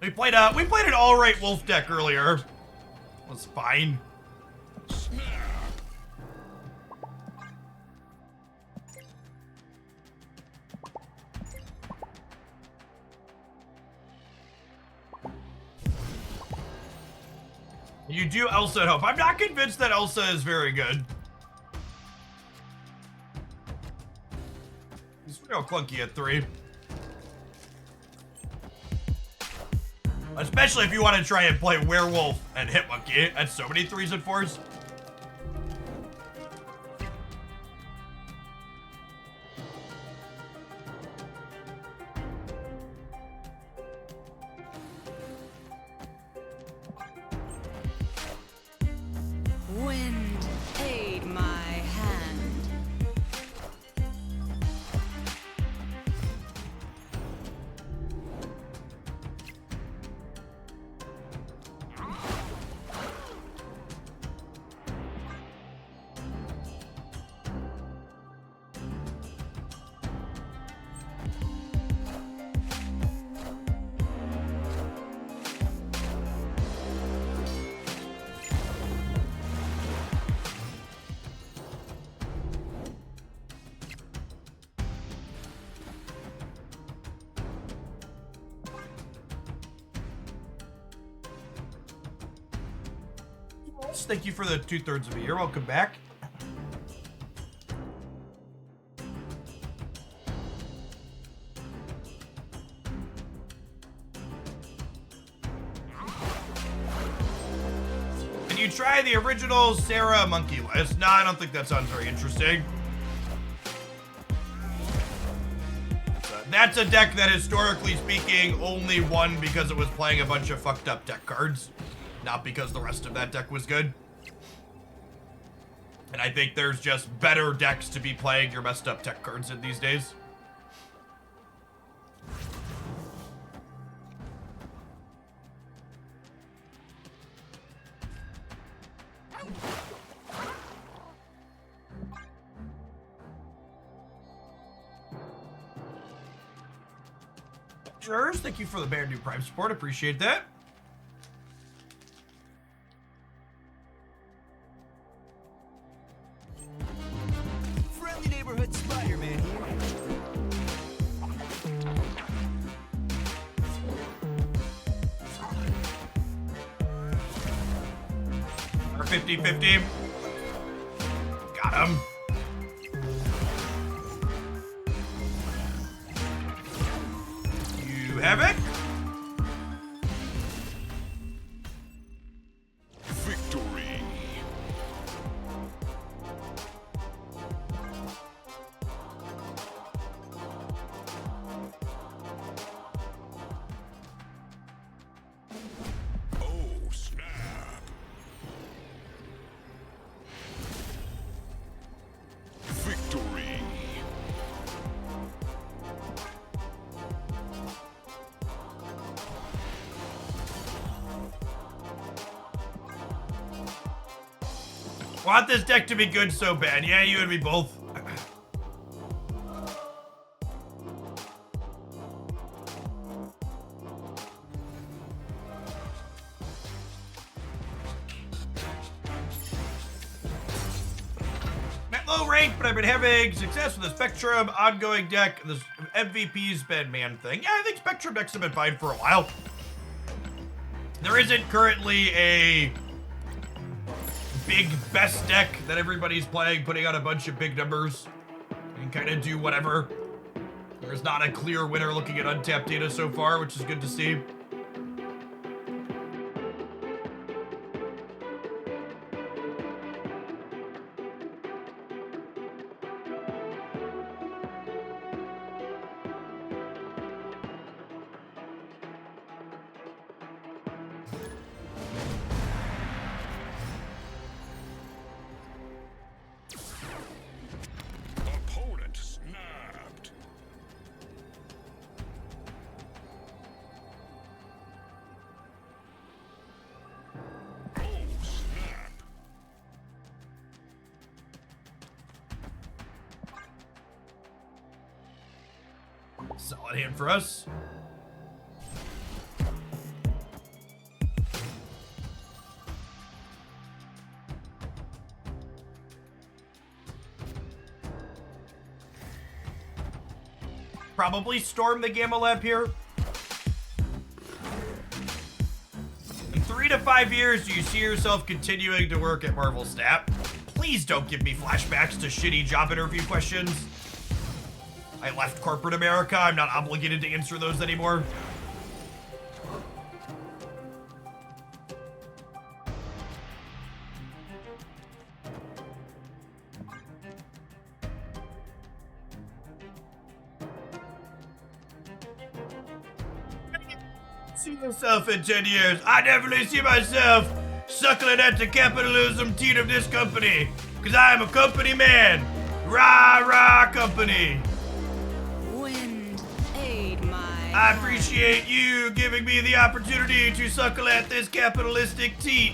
We played an all-right wolf deck earlier. Was fine. You do Elsa at Hope. I'm not convinced that Elsa is very good. He's real clunky at 3. Especially if you want to try and play Werewolf and Hitmonkey. That's so many 3s and 4s. Wind aid my hand. Thank you for the 2/3 of a year. Welcome back. Can you try the original Sarah monkey list? No, I don't think that sounds very interesting. That's a deck that, historically speaking, only won because it was playing a bunch of fucked up deck cards. Not because the rest of that deck was good. And I think there's just better decks to be playing your messed up tech cards in these days. Sure, thank you for the brand new Prime support. Appreciate that. Neighborhood Spider-Man here. Or 50-50. Got him. You have it. Victory. Want this deck to be good so bad. Yeah, you and me both. Not low rank, but I've been having success with the Spectrum ongoing deck. This MVP's been man thing. Yeah, I think Spectrum decks have been fine for a while. There isn't currently a big best deck that everybody's playing, putting out a bunch of big numbers and kind of do whatever. There's not a clear winner looking at untapped data so far, which is good to see. Solid hand for us. probably storm the Gamma Lab here. In 3 to 5 years, do you see yourself continuing to work at Marvel Snap? Please don't give me flashbacks to shitty job interview questions. I left corporate America. I'm not obligated to answer those anymore. See yourself in 10 years. I definitely see myself suckling at the capitalism teat of this company. Because I am a company man. Rah, rah, company. Wind, aid my I appreciate you giving me the opportunity to suckle at this capitalistic teat.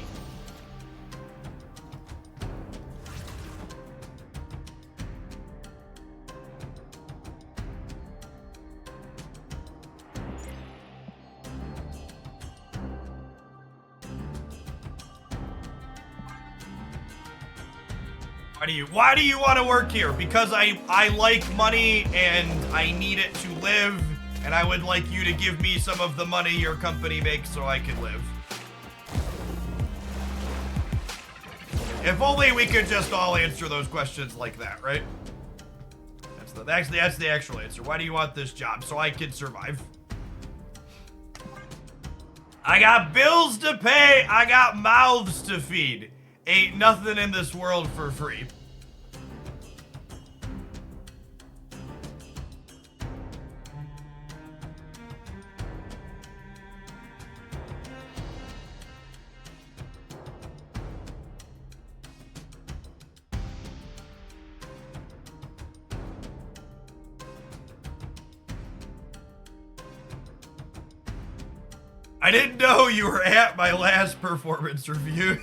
Why do you want to work here? Because I like money and I need it to live, and I would like you to give me some of the money your company makes so I can live. If only we could just all answer those questions like that, right? That's the actual answer. Why do you want this job? So I can survive. I got bills to pay. I got mouths to feed. Ain't nothing in this world for free. I didn't know you were at my last performance review.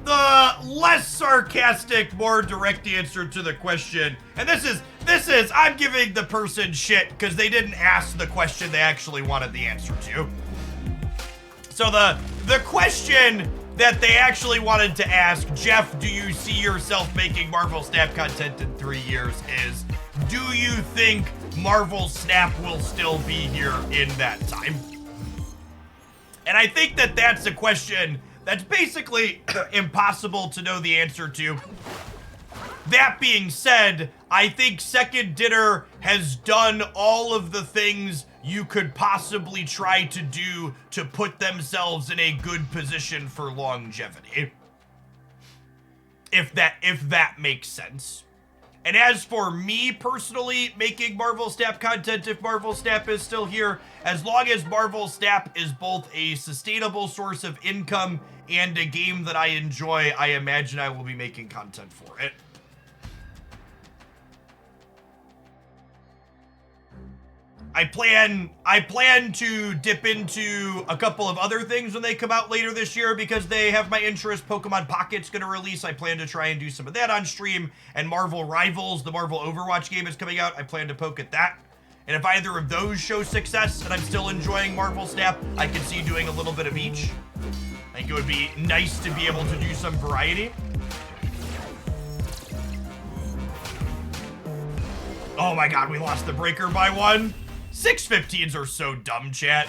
The less sarcastic, more direct answer to the question, and this is, I'm giving the person shit because they didn't ask the question they actually wanted the answer to. So the question that they actually wanted to ask, Jeff, do you see yourself making Marvel Snap content in 3 years, is, do you think Marvel Snap will still be here in that time? And I think that that's a question that's basically impossible to know the answer to. That being said, I think Second Dinner has done all of the things you could possibly try to do to put themselves in a good position for longevity. If that makes sense. And as for me personally making Marvel Snap content, if Marvel Snap is still here, as long as Marvel Snap is both a sustainable source of income and a game that I enjoy, I imagine I will be making content for it. I plan to dip into a couple of other things when they come out later this year because they have my interest. Pokemon Pocket's gonna release. I plan to try and do some of that on stream. And Marvel Rivals, the Marvel Overwatch game, is coming out. I plan to poke at that. And if either of those show success and I'm still enjoying Marvel Snap, I can see doing a little bit of each. I think it would be nice to be able to do some variety. Oh my god, we lost the breaker by 1. 615s are so dumb, chat.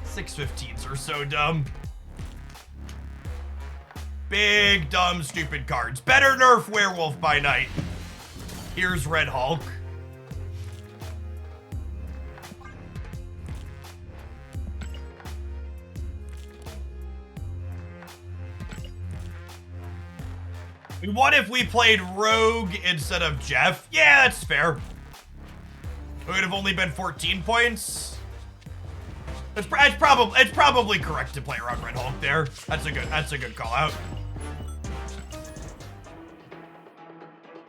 615s are so dumb. Big, dumb, stupid cards. Better nerf Werewolf by Night. Here's Red Hulk. What if we played Rogue instead of Jeff? Yeah, that's fair. It would have only been 14 points. It's probably correct to play around Red Hulk there. That's a good call out.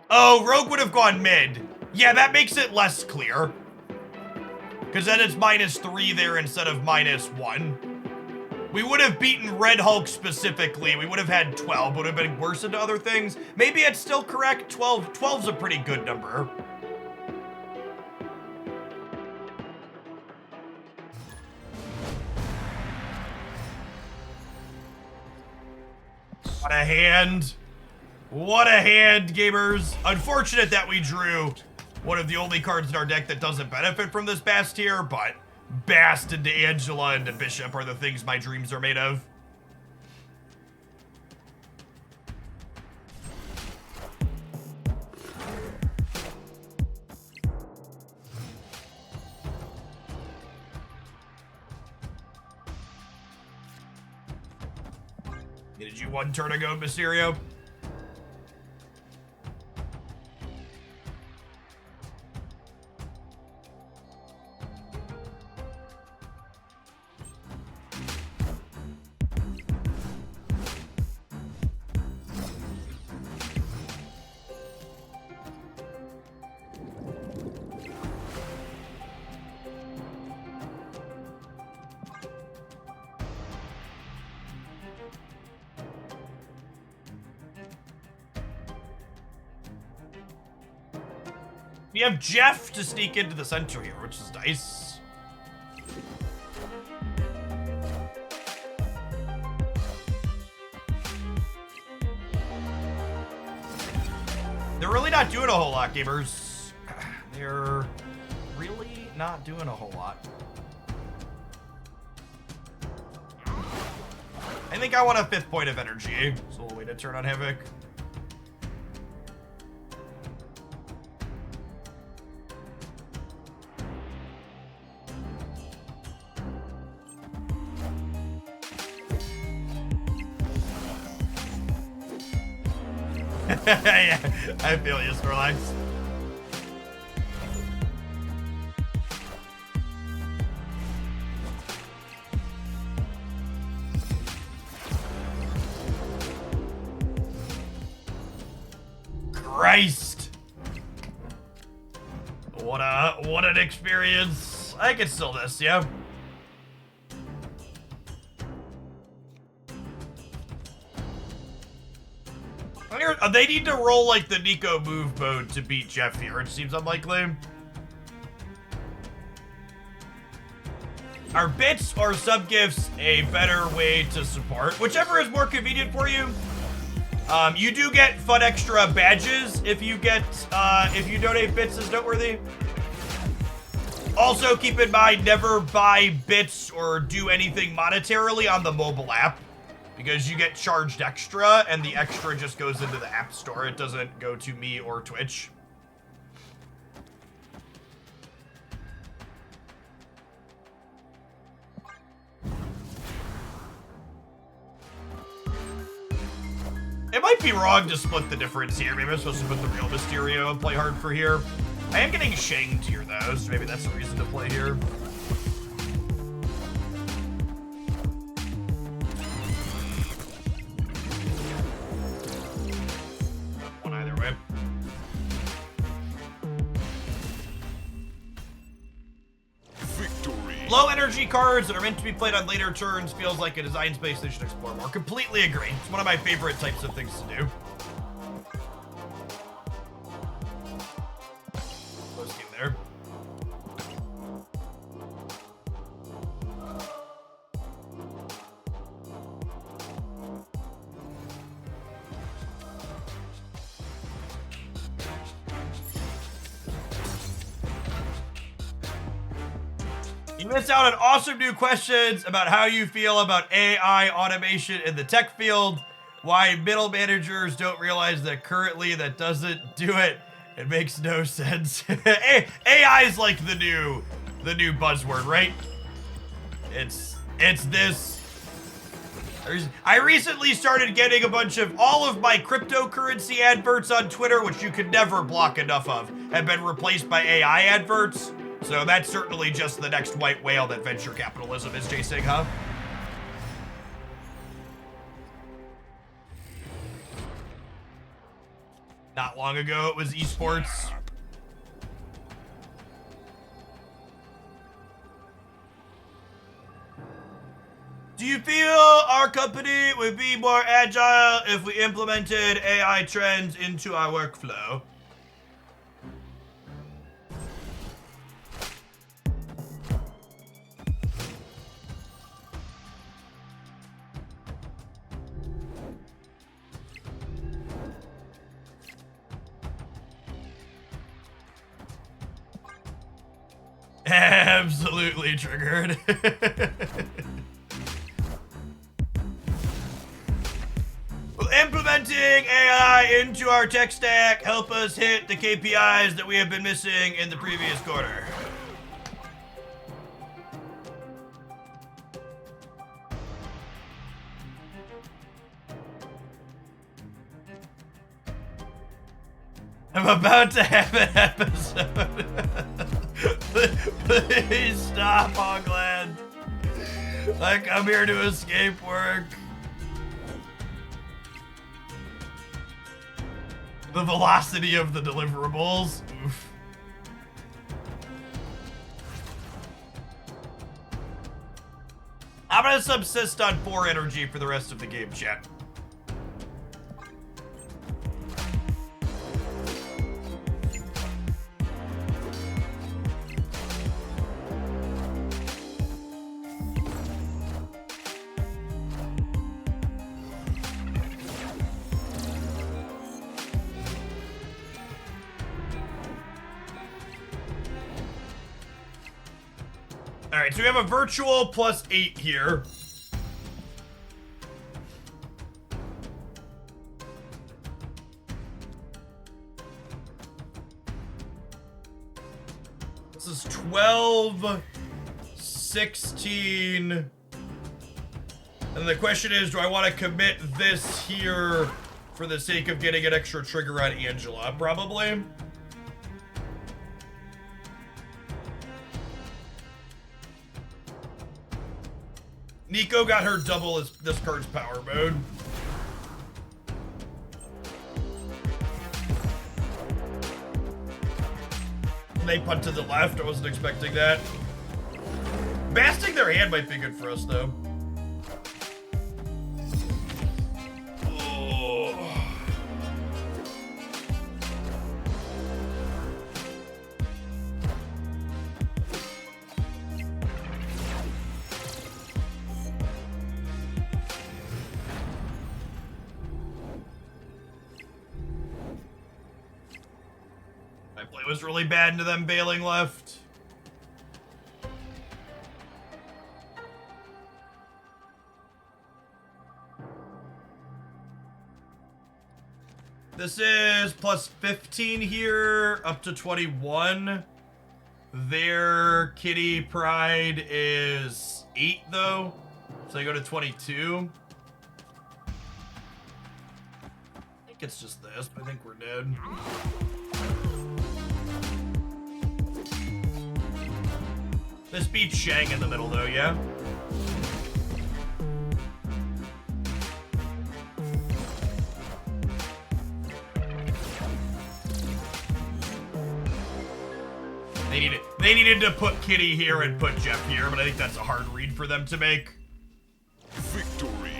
Oh, Rogue would have gone mid. Yeah, that makes it less clear. Because then it's -3 there instead of -1. We would have beaten Red Hulk specifically. We would have had 12. Would have been worse into other things. Maybe it's still correct. 12's a pretty good number. What a hand. What a hand, gamers. Unfortunate that we drew one of the only cards in our deck that doesn't benefit from this Bast here, but Bast into Angela and Bishop are the things my dreams are made of. Did you one turn ago, Mysterio? We have Jeff to sneak into the center here, which is nice. They're really not doing a whole lot, gamers. They're really not doing a whole lot. I think I want a 5th point of energy, so we'll wait a turn on Havoc. Yeah, I feel you, Snorlax. Christ! What an experience. I can still this, yeah. They need to roll like the Nico move mode to beat Jeff here. It seems unlikely. Are bits or sub gifts a better way to support? Whichever is more convenient for you. You do get fun extra badges if you donate bits as noteworthy. Also, keep in mind, never buy bits or do anything monetarily on the mobile app, because you get charged extra, and the extra just goes into the app store. It doesn't go to me or Twitch. It might be wrong to split the difference here. Maybe I'm supposed to put the real Mysterio and play hard for here. I am getting Shang tier though, so maybe that's the reason to play here. One either way. Victory. Low energy cards that are meant to be played on later turns feels like a design space they should explore more. Completely agree. It's one of my favorite types of things to do. Close game there. You missed out on awesome new questions about how you feel about AI automation in the tech field, why middle managers don't realize that currently that doesn't do it. It makes no sense. AI is like the new buzzword, right? It's this. I recently started getting a bunch of all of my cryptocurrency adverts on Twitter, which you could never block enough of, have been replaced by AI adverts. So that's certainly just the next white whale that venture capitalism is chasing, huh? Not long ago, it was esports. Do you feel our company would be more agile if we implemented AI trends into our workflow? Absolutely triggered. Implementing AI into our tech stack help us hit the KPIs that we have been missing in the previous quarter. I'm about to have an episode. Please stop, Hogland. I come here to escape work. The velocity of the deliverables. Oof. I'm gonna subsist on 4 energy for the rest of the game, chat. All right, so we have a virtual +8 here. This is 12, 16. And the question is, do I want to commit this here for the sake of getting an extra trigger on Angela? Probably. Nico got her double as this card's power mode. They punt to the left. I wasn't expecting that. Basting their hand might be good for us, though. Oh. My play was really bad into them bailing left. This is +15 here, up to 21. Their Kitty Pride is 8, though. So they go to 22. I think it's just this, but I think we're dead. This beats Shang in the middle, though, yeah? They needed to put Kitty here and put Jeff here, but I think that's a hard read for them to make. Victory.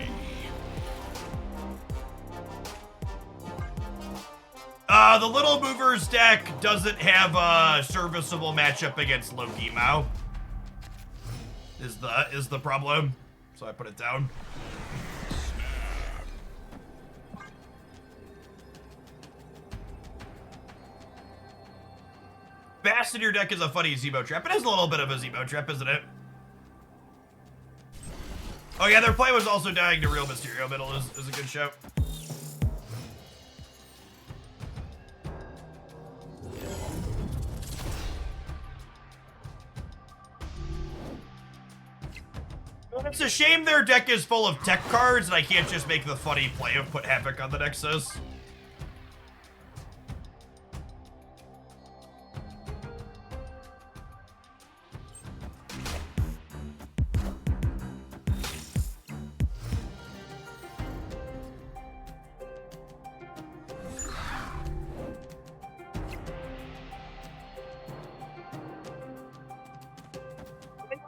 The Little Movers deck doesn't have a serviceable matchup against Loki Mao. Is the problem. So I put it down. Bast in your deck is a funny Zebo trap. It is a little bit of a Zebo trap, isn't it? Oh yeah, their play was also dying to Real Mysterio middle is a good shout. It's a shame their deck is full of tech cards and I can't just make the funny play of put Havoc on the Nexus.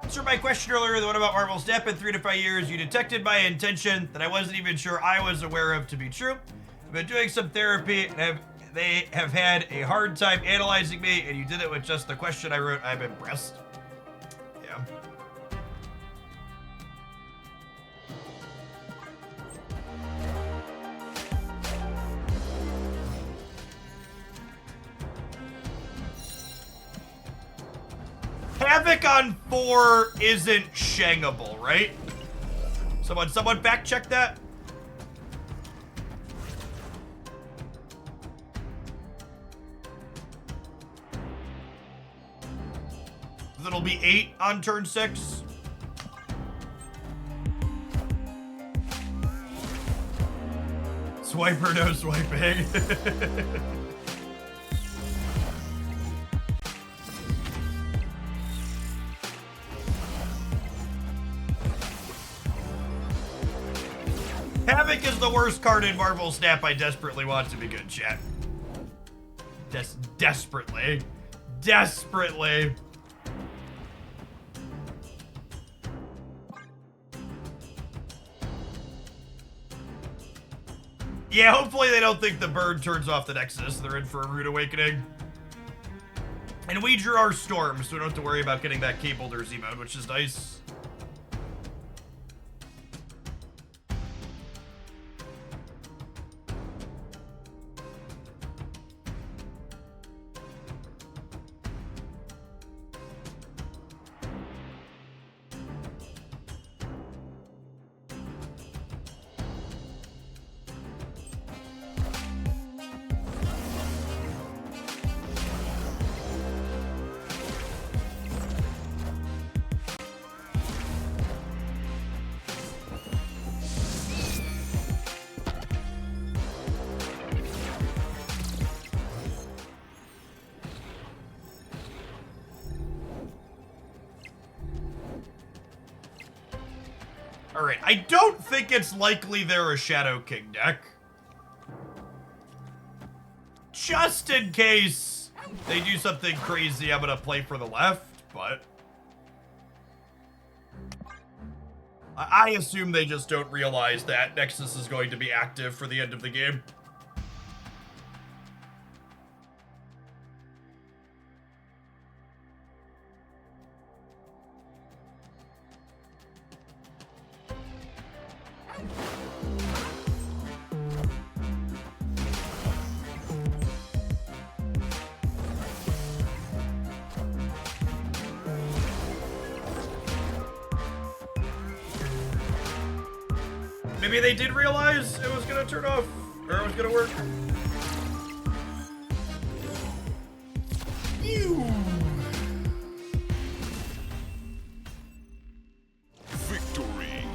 Answer my question earlier, the one about Marvel's death in 3 to 5 years. You detected my intention that I wasn't even sure I was aware of to be true. I've been doing some therapy and they have had a hard time analyzing me, and you did it with just the question I wrote. I'm impressed. Yeah. Havoc on 4 isn't Shangable, right? Someone fact check that? It'll be 8 on turn 6. Swiper, no swiping. Havoc is the worst card in Marvel Snap. I desperately want to be good, chat. Desperately. Desperately. Yeah, hopefully they don't think the bird turns off the Nexus. They're in for a rude awakening. And we drew our storm, so we don't have to worry about getting that cabled or Z mode, which is nice. Alright, I don't think it's likely they're a Shadow King deck. Just in case they do something crazy, I'm gonna play for the left, but... I assume they just don't realize that Nexus is going to be active for the end of the game. Maybe they did realize it was gonna turn off, or it was gonna work. Ew. Victory.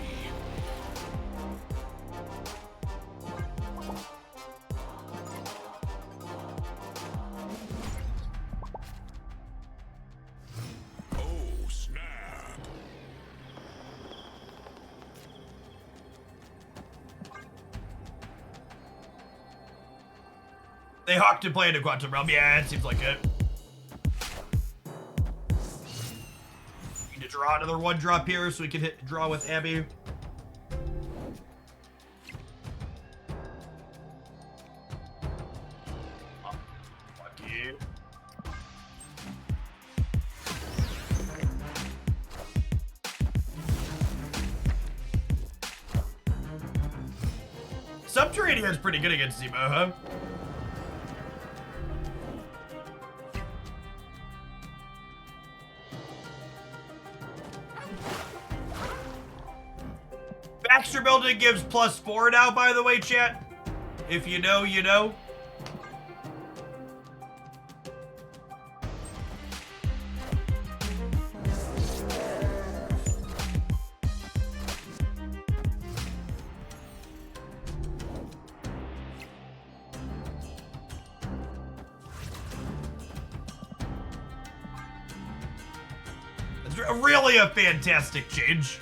Oh, snap. They hawked and played a Quantum Realm. Yeah, it seems like it. Need to draw another 1-drop here so we can hit draw with Abby. Oh, fuck you. Subterranean is pretty good against Zemo, huh? Baxter Building gives +4 now, by the way, chat. If you know, you know. It's really a fantastic change.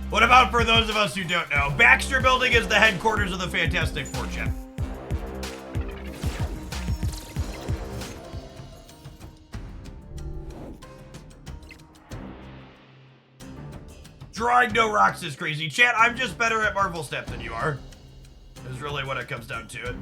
What about for those of us who don't know? Baxter Building is the headquarters of the Fantastic Four, chat. Drawing no rocks is crazy. Chat, I'm just better at Marvel Snap than you are. Is really what it comes down to it.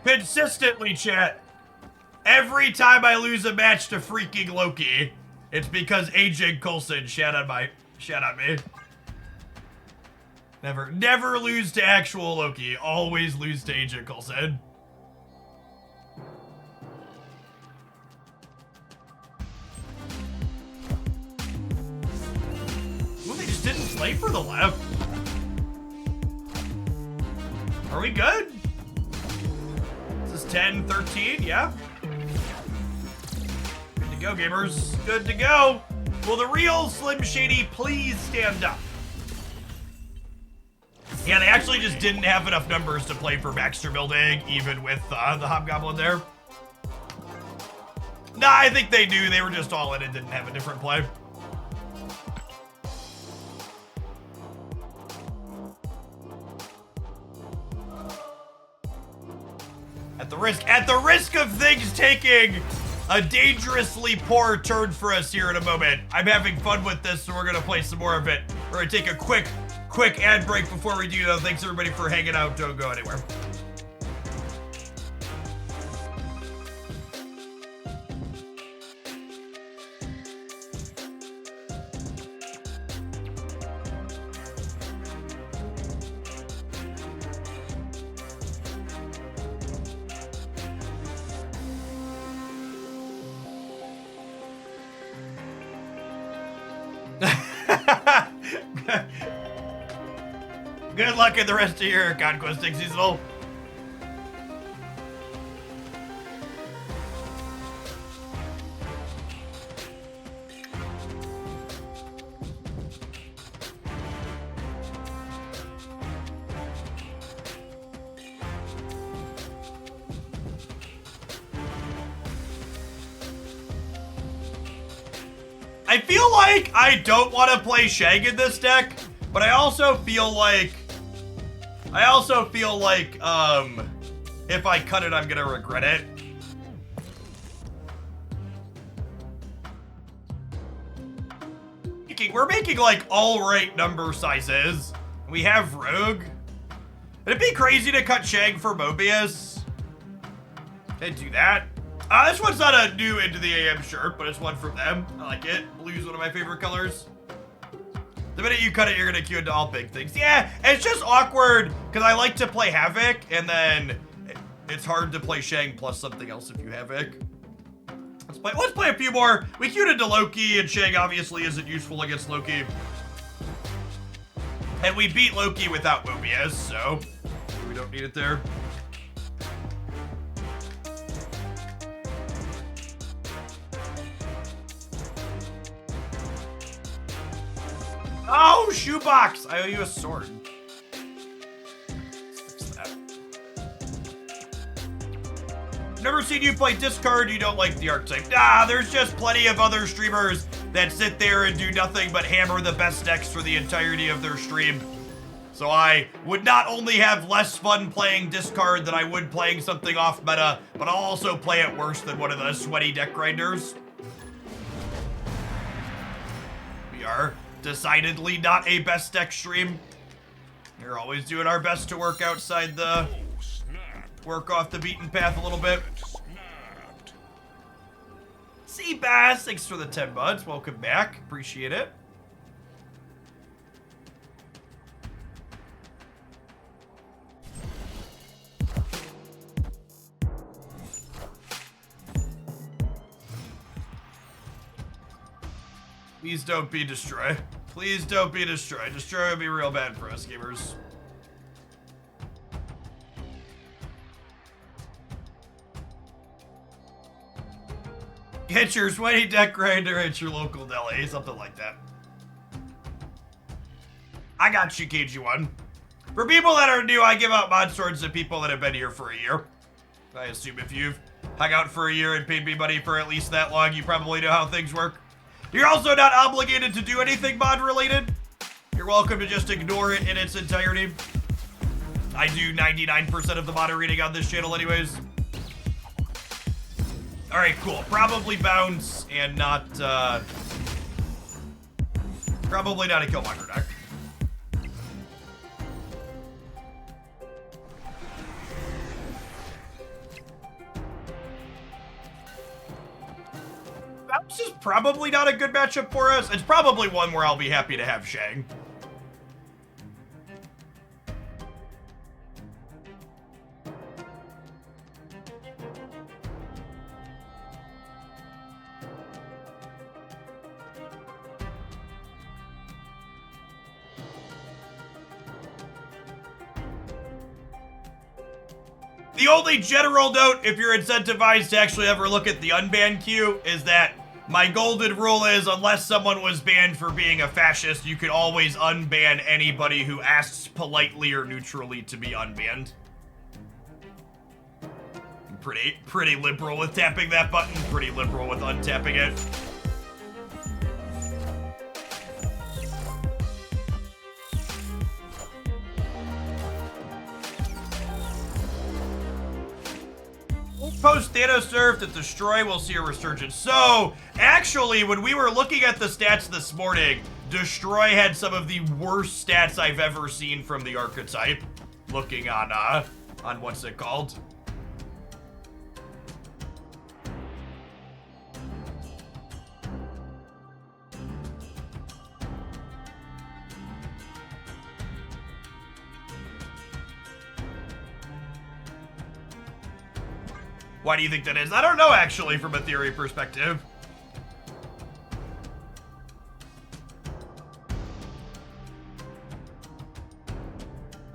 Consistently, chat. Every time I lose a match to freaking Loki, it's because AJ Coulson shat on me. Never lose to actual Loki. Always lose to AJ Coulson. Well, they just didn't play for the left. Are we good? This is 10, 13, yeah? Good to go, gamers. Good to go. Will the real Slim Shady please stand up? Yeah, they actually just didn't have enough numbers to play for Baxter Building, even with the Hobgoblin there. Nah, I think they knew they were just all in and didn't have a different play. At the risk of things taking a dangerously poor turn for us here in a moment, I'm having fun with this, so we're gonna play some more of it. We're gonna take a quick ad break before we do that. Thanks everybody for hanging out. Don't go anywhere. Good luck in the rest of your Conquesting seasonal. I feel like I don't want to play Shang in this deck, but I also feel like if I cut it, I'm gonna regret it. We're making like all right number sizes. We have Rogue. It'd be crazy to cut Shang for Mobius. Can't do that. This one's not a new Into the AM shirt, but it's one from them. I like it. Blue's one of my favorite colors. The minute you cut it, you're gonna queue into all big things. Yeah, it's just awkward because I like to play Havoc, and then it's hard to play Shang plus something else if you Havoc. Let's play a few more. We queued into Loki, and Shang obviously isn't useful against Loki. And we beat Loki without Mobius, so we don't need it there. Oh, shoebox! I owe you a sword. Let's fix that. Never seen you play discard. You don't like the archetype. Nah, there's just plenty of other streamers that sit there and do nothing but hammer the best decks for the entirety of their stream. So I would not only have less fun playing discard than I would playing something off meta, but I'll also play it worse than one of the sweaty deck grinders. We are decidedly not a best deck stream. We're always doing our best to work outside the... work off the beaten path a little bit. See, Bast, thanks for the 10 buds. Welcome back. Appreciate it. Please don't be destroy. Please don't be destroy. Destroy would be real bad for us gamers. Get your sweaty deck grinder at your local deli, something like that. I got you, KG1. For people that are new, I give out mod swords to people that have been here for a year. I assume if you've hung out for a year and paid me money for at least that long, you probably know how things work. You're also not obligated to do anything mod related. You're welcome to just ignore it in its entirety. I do 99% of the moderating on this channel anyways. All right, cool. Probably bounce and not, probably not a Killmonger deck. This is probably not a good matchup for us. It's probably one where I'll be happy to have Shang. The only general note, if you're incentivized to actually ever look at the unbanned queue, is that my golden rule is unless someone was banned for being a fascist, you could always unban anybody who asks politely or neutrally to be unbanned. I'm pretty liberal with tapping that button, pretty liberal with untapping it. Post Thanos nerf that Destroy will see a resurgence. So, actually, when we were looking at the stats this morning, Destroy had some of the worst stats I've ever seen from the archetype. Looking on what's it called? Why do you think that is? I don't know, actually, from a theory perspective.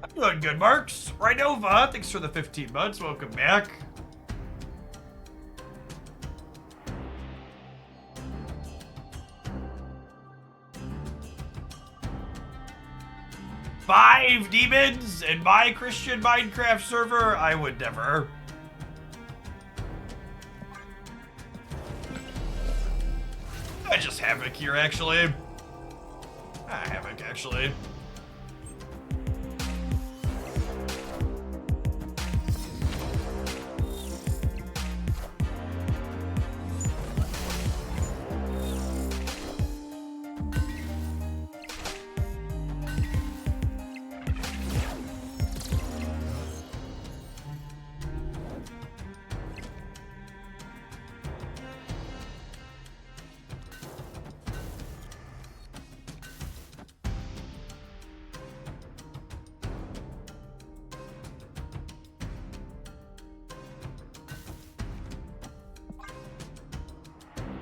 I'm doing good, Marks. Rhinova, thanks for the 15 months. Welcome back. Five demons in my Christian Minecraft server? I would never. I just Havoc here, actually. Havoc, actually.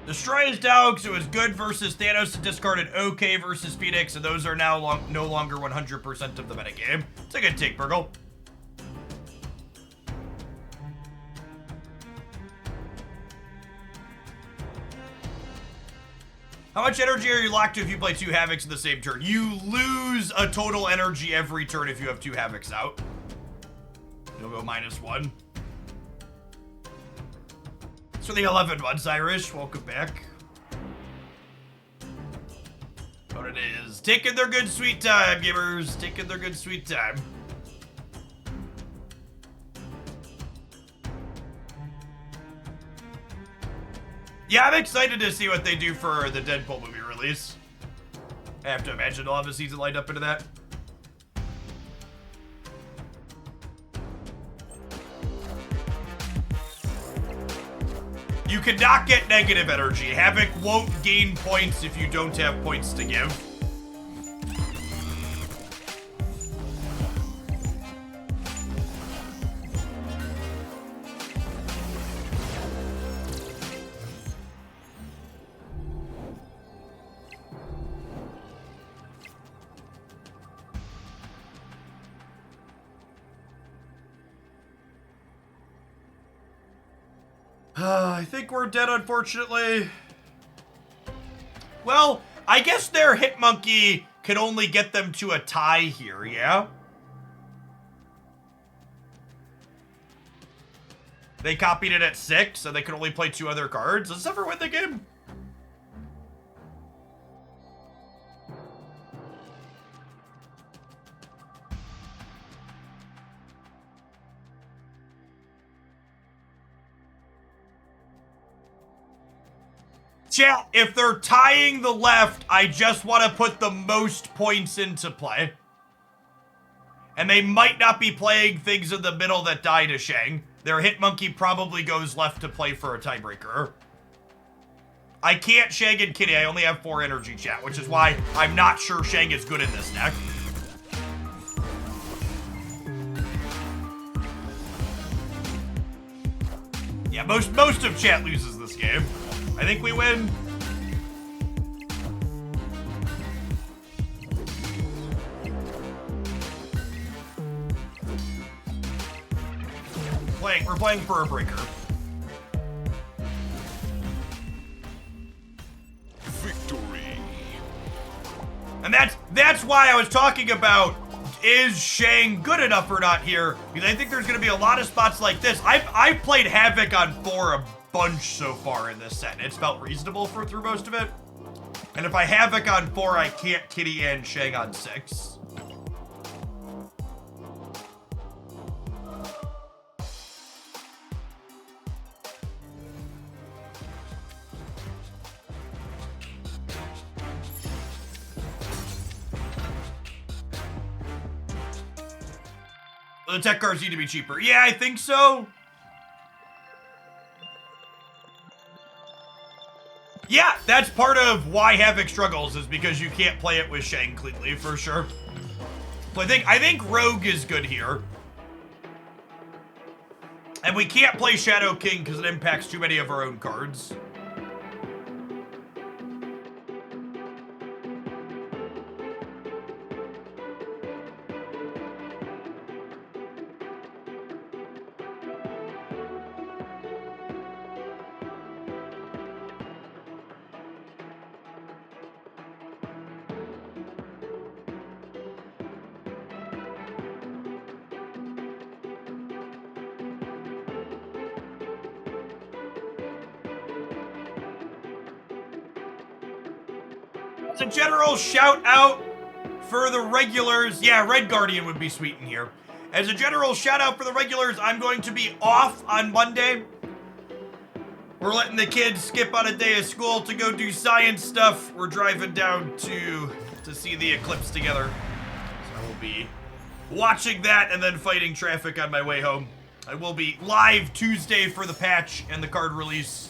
Destroy is down because it was good versus Thanos and discarded okay versus Phoenix, and those are now no longer 100% of the metagame. It's a good take, Burgle. How much energy are you locked to if you play two Havocs in the same turn? You lose a total energy every turn if you have two Havocs out. You'll go -1. For the 11 months, Irish. Welcome back. What it is. Taking their good sweet time, gamers. Taking their good sweet time. Yeah, I'm excited to see what they do for the Deadpool movie release. I have to imagine they'll have a season lined up into that. You cannot get negative energy. Havoc won't gain points if you don't have points to give. I think we're dead, unfortunately. Well, I guess their Hitmonkey can only get them to a tie here, yeah? They copied it at 6, so they can only play 2 other cards. Does this ever win the game? Chat, if they're tying the left, I just want to put the most points into play. And they might not be playing things in the middle that die to Shang. Their Hitmonkey probably goes left to play for a tiebreaker. I can't Shang and Kitty. I only have 4 energy, chat, which is why I'm not sure Shang is good in this deck. Yeah, most of chat loses this game. I think we win. We're playing for a breaker. Victory. And that's why I was talking about, is Shang good enough or not here? Because I think there's going to be a lot of spots like this. I've played Havoc on 4 a bunch so far in this set. It's felt reasonable through most of it. And if I Havoc on 4, I can't Kitty and Shang on 6. The tech cards need to be cheaper. Yeah, I think so. Yeah, that's part of why Havoc struggles, is because you can't play it with Shang cleanly, for sure. So I think Rogue is good here. And we can't play Shadow King because it impacts too many of our own cards. A general shout out for the regulars. Yeah, Red Guardian would be sweet in here. As a general shout out for the regulars, I'm going to be off on Monday. We're letting the kids skip on a day of school to go do science stuff. We're driving down to see the eclipse together. So I will be watching that and then fighting traffic on my way home. I will be live Tuesday for the patch and the card release.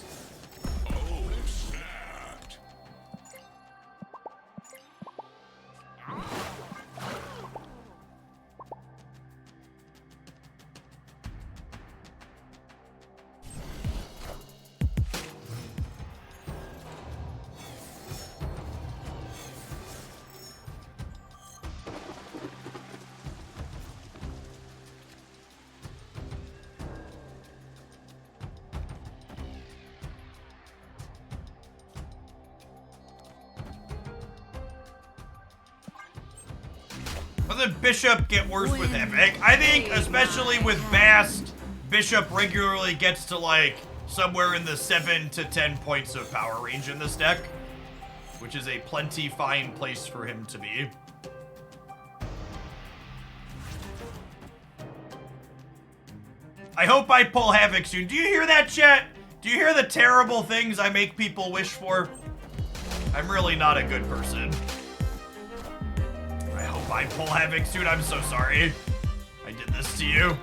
Doesn't Bishop get worse with Havoc? I think, especially with Bast, Bishop regularly gets to like somewhere in the 7 to 10 points of power range in this deck, which is a plenty fine place for him to be. I hope I pull Havoc soon. Do you hear that, chat? Do you hear the terrible things I make people wish for? I'm really not a good person. I hope I pull Havoc soon. I'm so sorry. I did this to you.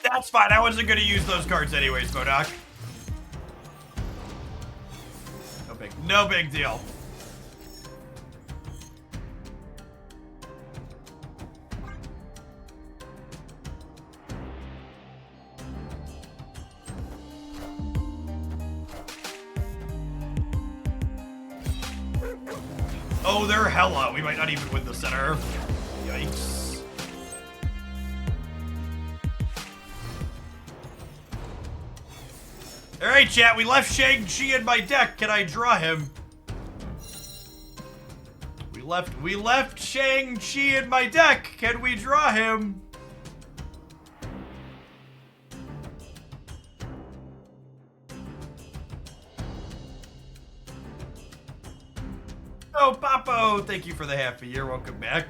That's fine. I wasn't going to use those cards anyways, Modoc. No big deal. Oh, they're hella. We might not even win the center. Yikes. Alright, chat. We left Shang-Chi in my deck. Can I draw him? We left Shang-Chi in my deck. Can we draw him? Oh, Papo, thank you for the half a year. Welcome back.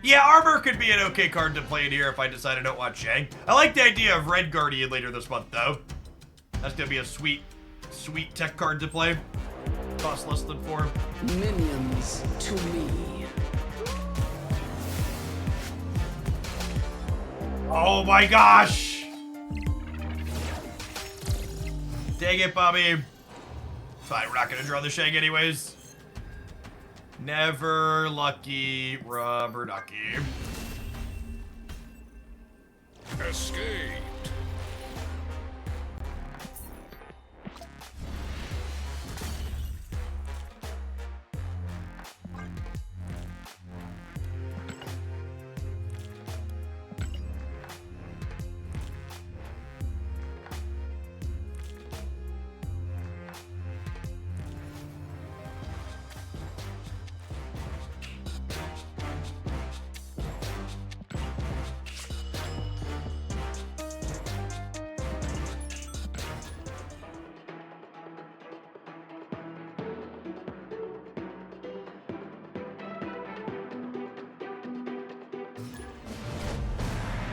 Yeah, Armor could be an okay card to play in here if I decide I don't want Shang. I like the idea of Red Guardian later this month, though. That's gonna be a sweet, sweet tech card to play. Cost less than 4. Minions to me. Oh my gosh! Dang it, Bobby. Fine, we're not gonna draw the Shang anyways. Never lucky rubber ducky. Escaped.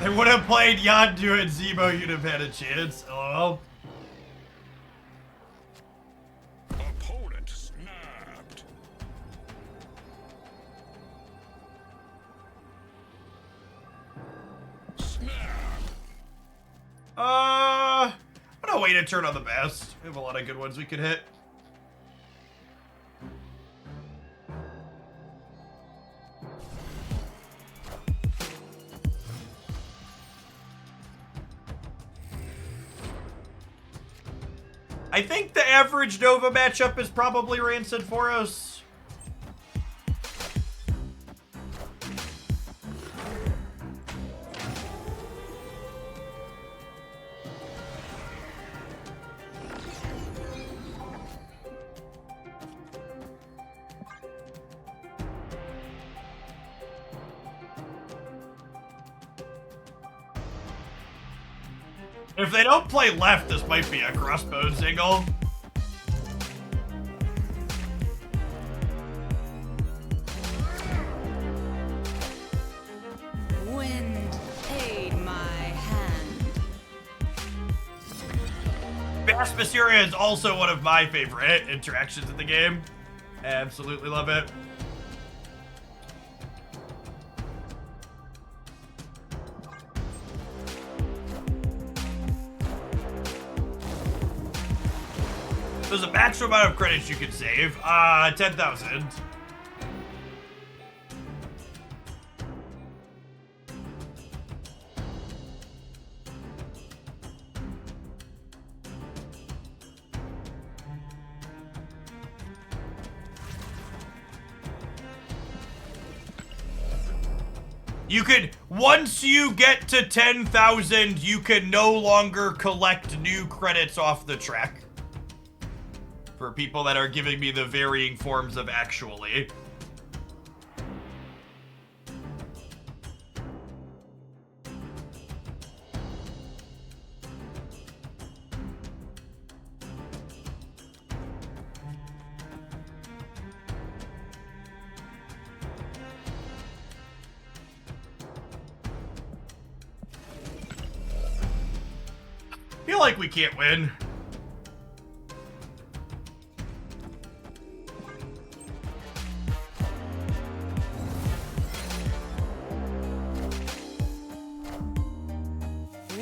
They would have played Yandu and Zemo, you'd have had a chance. Oh. Opponent snapped. Snap. I'm gonna wait a turn on the Bast. We have a lot of good ones we could hit. I think the average Nova matchup is probably Rancid for us. If they don't play left, this might be a crossbow single. Wind, aid my hand. Bast Mysteria is also one of my favorite interactions in the game. Absolutely love it. There's a maximum amount of credits you can save. 10,000. You could, once you get to 10,000, you can no longer collect new credits off the track. For people that are giving me the varying forms of actually. Feel like we can't win.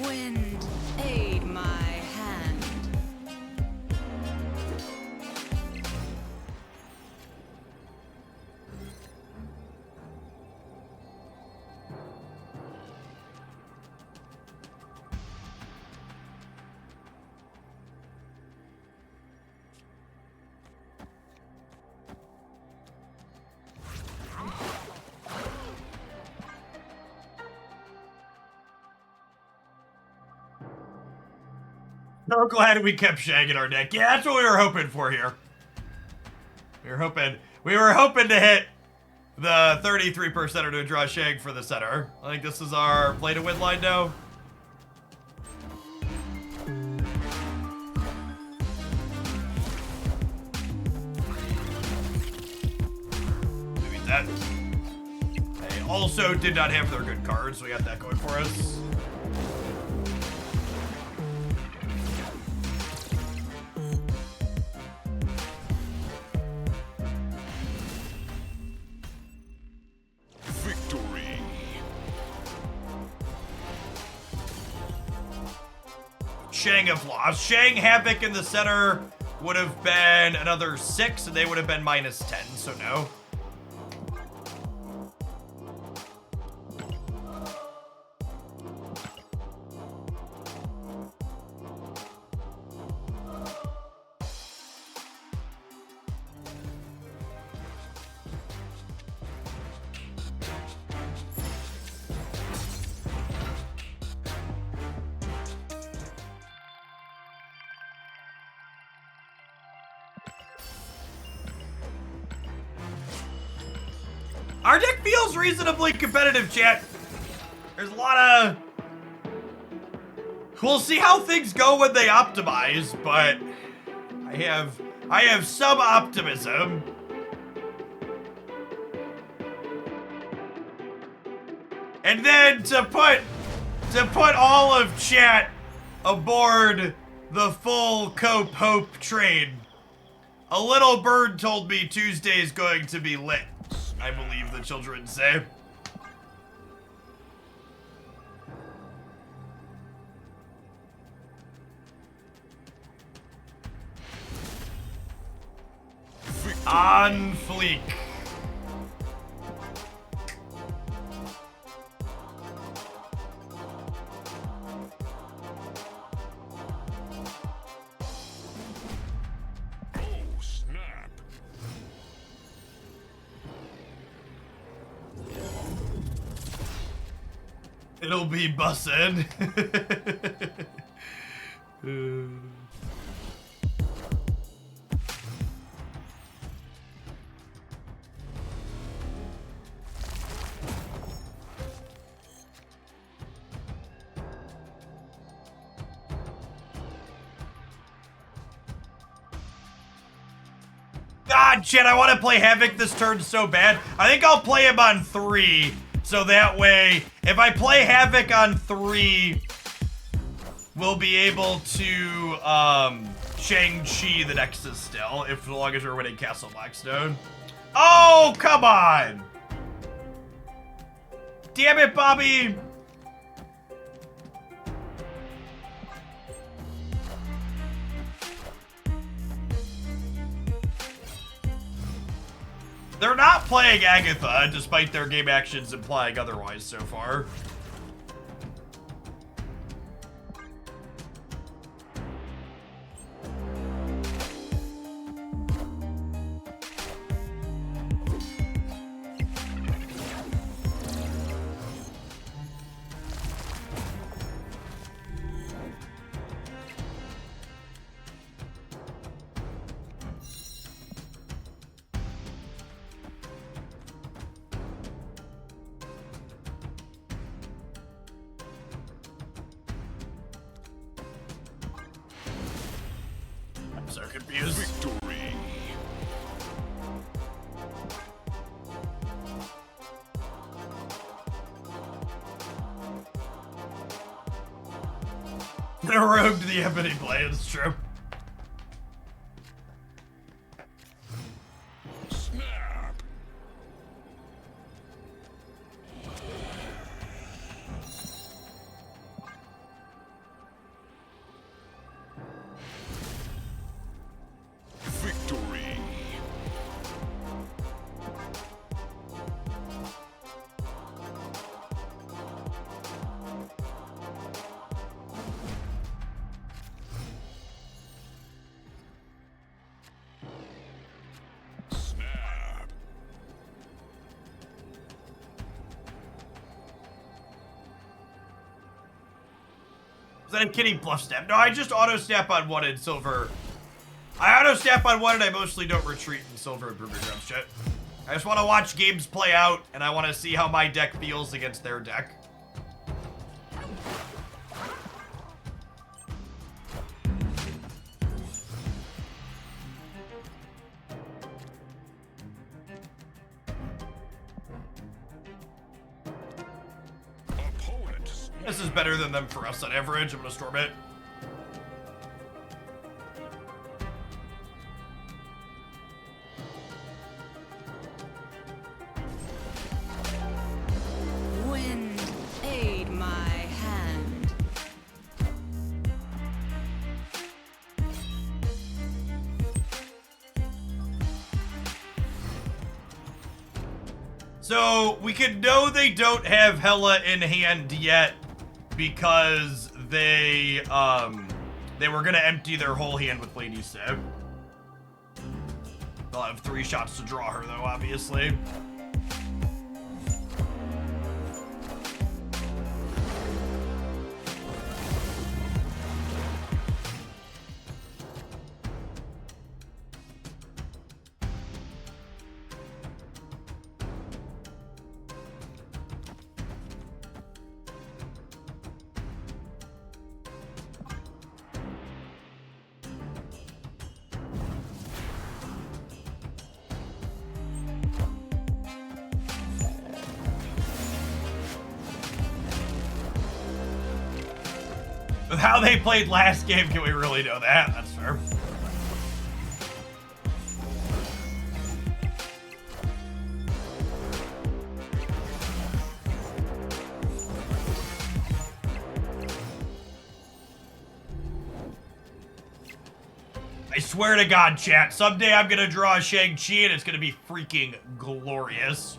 Wind, aid my hand. So glad we kept Shang in our deck. Yeah, that's what we were hoping for here. We were hoping to hit the 33%er to draw Shang for the center. I think this is our play to win line now. Maybe that. They also did not have their good cards, so we got that going for us. Shang have lost. Shang, Havoc in the center would have been another 6, and they would have been -10, so no. Our deck feels reasonably competitive, chat. There's a lot of... We'll see how things go when they optimize, but I have some optimism. And then to put all of chat aboard the full Cope Hope train, a little bird told me Tuesday is going to be lit, I believe the children say. On fleek. Oh, snap. It'll be bussin'. God, shit, I want to play Havoc this turn so bad. I think I'll play him on 3, so that way, if I play Havoc on 3, we'll be able to, Shang-Chi the Nexus still, as long as we're winning Castle Blackstone. Oh, come on! Damn it, Bobby! They're not playing Agatha, despite their game actions implying otherwise so far. So confused. Victory. They rogued the Ebony Blade, it's true. Snap. Victory. Snap. Is that a kitty bluff step? No, I just auto step on 1 in silver. I auto step on 1 and I mostly don't retreat in silver and Ruby Ground shit. I just want to watch games play out and I want to see how my deck feels against their deck. Opponent snap. This is better than them for us on average. I'm gonna storm it. Wind, aid my hand. So we can know they don't have Hela in hand yet because they were gonna empty their whole hand with Lady Sif. They'll have 3 shots to draw her though, obviously. With how they played last game, can we really know that? That's fair. I swear to God, chat, someday I'm gonna draw a Shang-Chi and it's gonna be freaking glorious.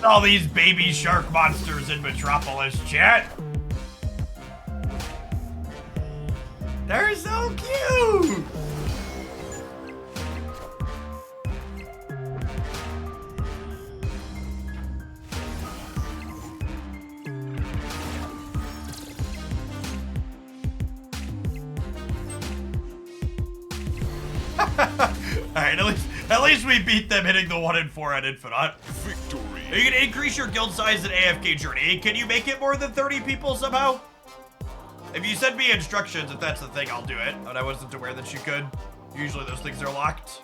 All these baby shark monsters in Metropolis, chat. They're so cute. Alright, at least we beat them hitting the 1 and 4 at Infinite. Victory. Are you gonna increase your guild size in AFK Journey? Can you make it more than 30 people somehow? If you send me instructions, if that's the thing, I'll do it. But I wasn't aware that you could. Usually those things are locked.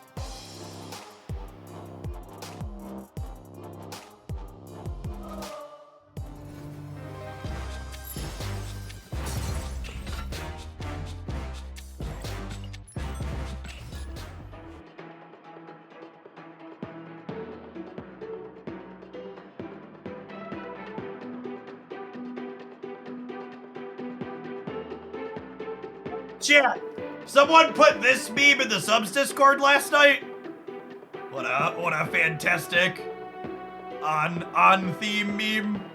Chat, someone put this meme in the subs Discord last night. What a fantastic on theme meme.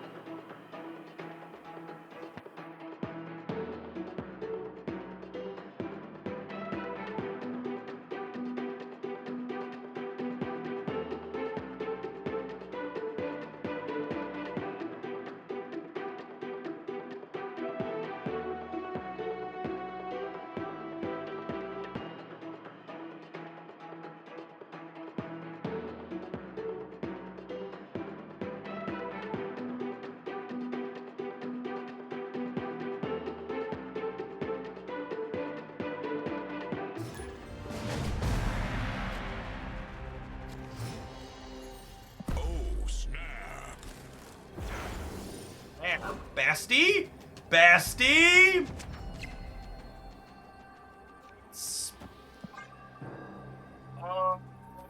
Basti? Basti?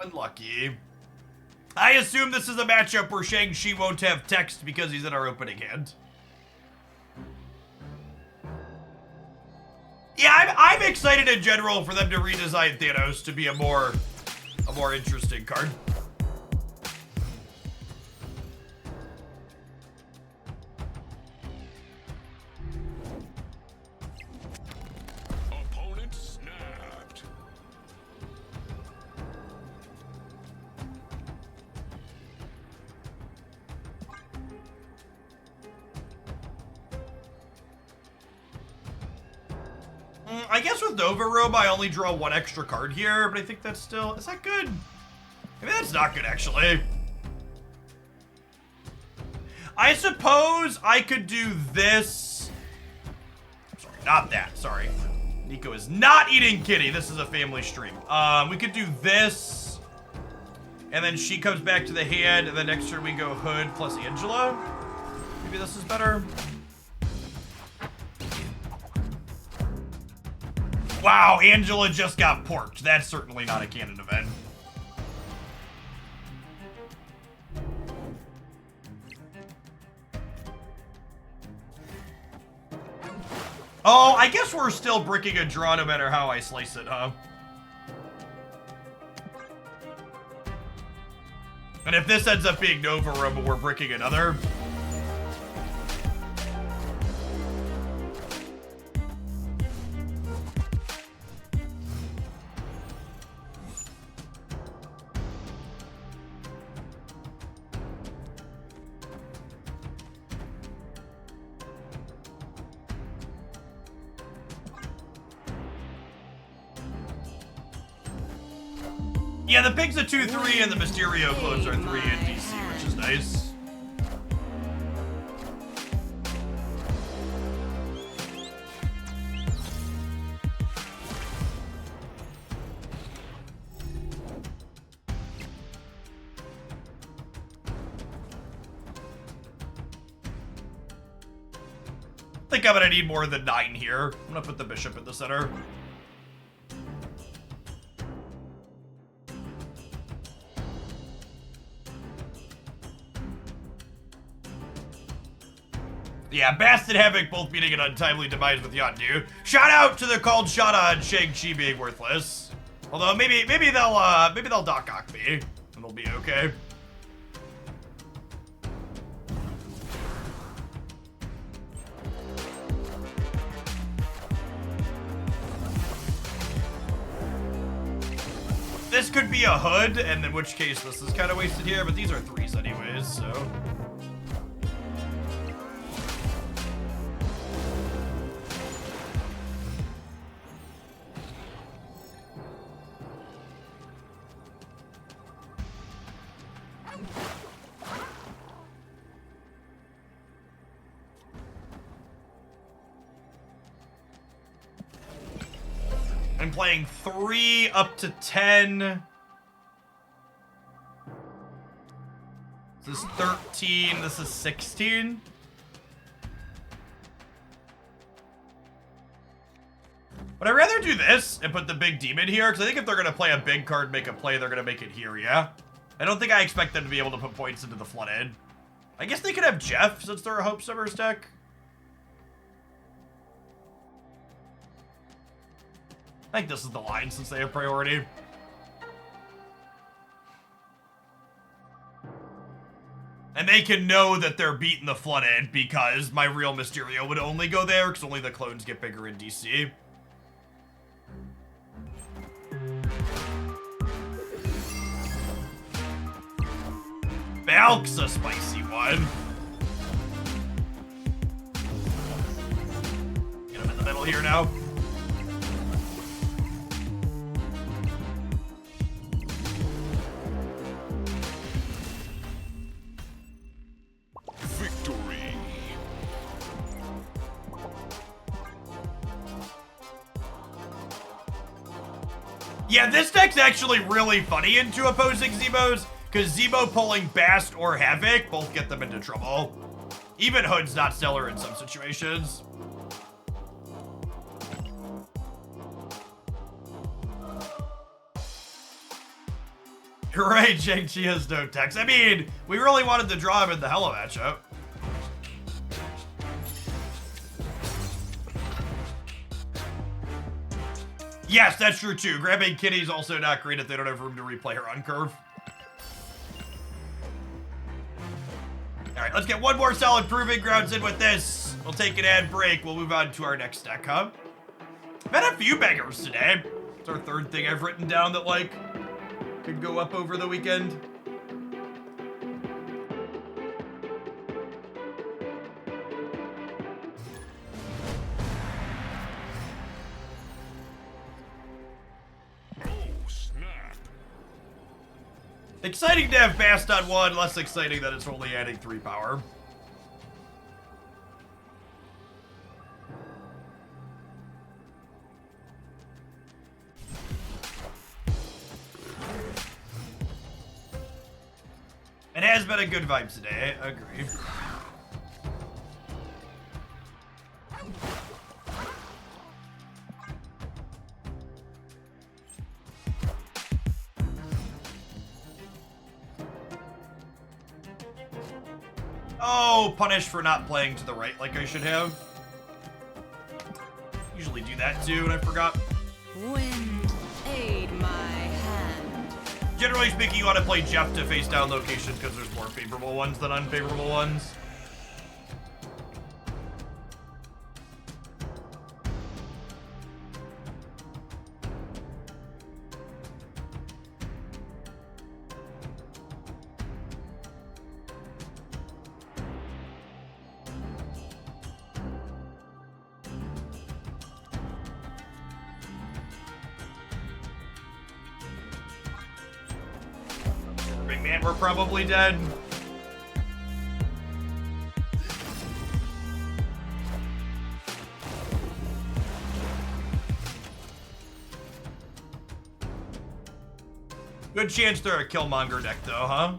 Unlucky. I assume this is a matchup where Shang-Chi won't have text because he's in our opening hand. Yeah, I'm excited in general for them to redesign Thanos to be a more interesting card. Opponent snapped. I guess with Nova Robe, I only draw 1 extra card here, but I think that's still... Is that good? Maybe that's not good, actually. I suppose I could do this... Sorry, not that. Sorry. Nico is not eating kitty. This is a family stream. We could do this. And then she comes back to the hand, and then next turn we go Hood plus Angela. Maybe this is better. Wow, Angela just got porked. That's certainly not a canon event. Oh, I guess we're still bricking a draw no matter how I slice it, huh? And if this ends up being Nova Room, we're bricking another. Yeah, the pig's a 2-3 and the Mysterio clones are 3 in DC, which is nice. I think I'm gonna need more than 9 here. I'm gonna put the bishop in the center. Yeah, Bast and Havoc both meeting an untimely demise with Yondu. Shout out to the called shot on Shang-Chi being worthless. Although maybe they'll Doc Ock me and it'll be okay. This could be a hood, and in which case this is kind of wasted here, but these are 3s anyways, so. I'm playing 3 up to 10. This is 13, this is 16. Would I rather do this and put the big demon here? Because I think if they're going to play a big card, make a play, they're going to make it here, yeah? I don't think I expect them to be able to put points into the flooded. I guess they could have Jeff since they're a Hope Summers deck. I think this is the line since they have priority. And they can know that they're beating the flooded because my real Mysterio would only go there because only the clones get bigger in DC. Valk's a spicy one. Get him in the middle here now. Yeah, this deck's actually really funny into opposing Zebos, because Zebo pulling Bast or Havoc both get them into trouble. Even Hood's not stellar in some situations. You're right, Shang-Chi has no text. I mean, we really wanted to draw him in the Hella matchup. Yes, that's true too. Grabbing Kitty's also not great if they don't have room to replay her on curve. Alright, let's get one more solid proving grounds in with this. We'll take an ad break. We'll move on to our next deck, huh? I've had a few bangers today. It's our 3rd thing I've written down that, like, could go up over the weekend. Exciting to have Bast on 1, less exciting that it's only adding 3 power. It has been a good vibe today, I agree. Oh, punished for not playing to the right like I should have. Usually do that too, and I forgot. Wind, aid my hand. Generally speaking, you want to play Jeff to face down locations because there's more favorable ones than unfavorable ones. Big man, we're probably dead. Good chance they're a Killmonger deck, though, huh?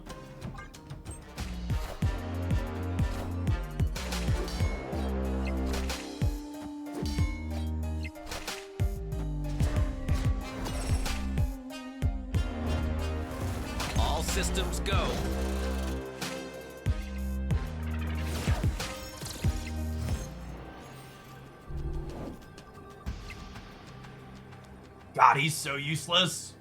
All systems go. God, he's so useless.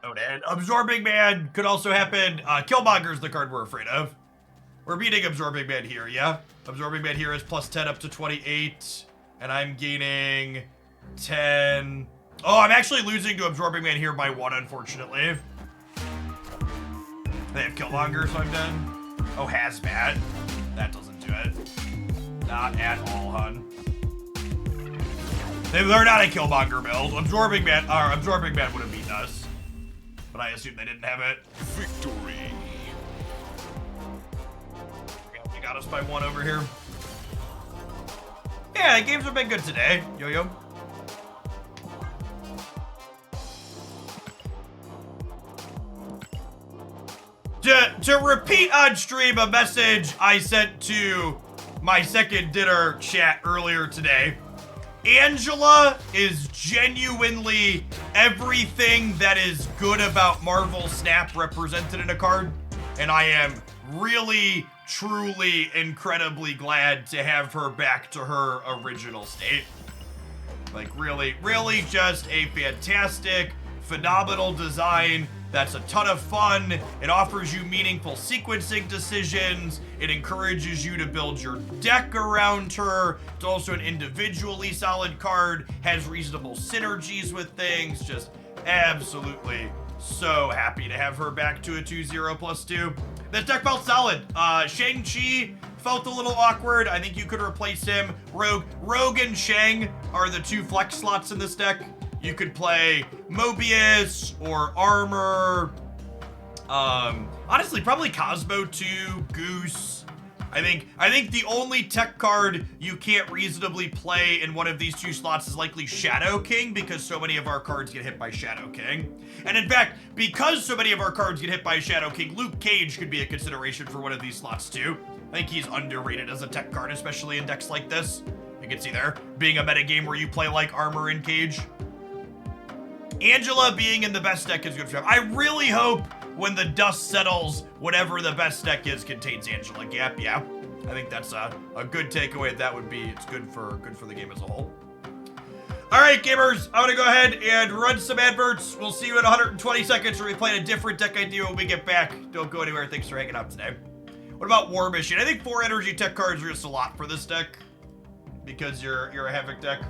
Oh, and Absorbing Man could also happen. Killmonger's the card we're afraid of. We're beating Absorbing Man here, yeah? Absorbing Man here is plus 10 up to 28. And I'm gaining 10. Oh, I'm actually losing to Absorbing Man here by 1, unfortunately. They have Killmonger, so I'm done. Oh, Hazmat. That doesn't do it. Not at all, hun. They're not a Killmonger build. Absorbing Man would have beaten us. But I assume they didn't have it. Victory. You got us by 1 over here. Yeah, the games have been good today. Yo-yo. To repeat on stream a message I sent to my second dinner chat earlier today. Angela is genuinely everything that is good about Marvel Snap represented in a card. And I am really, truly, incredibly glad to have her back to her original state. Like, really, really just a fantastic, phenomenal design that's a ton of fun. It offers you meaningful sequencing decisions. It encourages you to build your deck around her. It's also an individually solid card, has reasonable synergies with things. Just absolutely so happy to have her back to a 2/0 plus 2. This deck felt solid. Shang-Chi felt a little awkward. I think you could replace him. Rogue and Shang are the 2 flex slots in this deck. You could play Mobius or Armor. Honestly, probably Cosmo 2, Goose. I think the only tech card you can't reasonably play in one of these 2 slots is likely Shadow King, because so many of our cards get hit by Shadow King. And in fact, because so many of our cards get hit by Shadow King, Luke Cage could be a consideration for one of these slots too. I think he's underrated as a tech card, especially in decks like this. You can see there, being a metagame where you play like Armor and Cage. Angela being in the best deck is good for him. I really hope when the dust settles, whatever the best deck is contains Angela Gap. Yeah, I think that's a good takeaway. That would be, it's good for the game as a whole. All right, gamers, I'm gonna go ahead and run some adverts. We'll see you in 120 seconds where we play a different deck idea when we get back. Don't go anywhere. Thanks for hanging out today. What about War Machine? I think 4 energy tech cards are just a lot for this deck because you're a Havoc deck.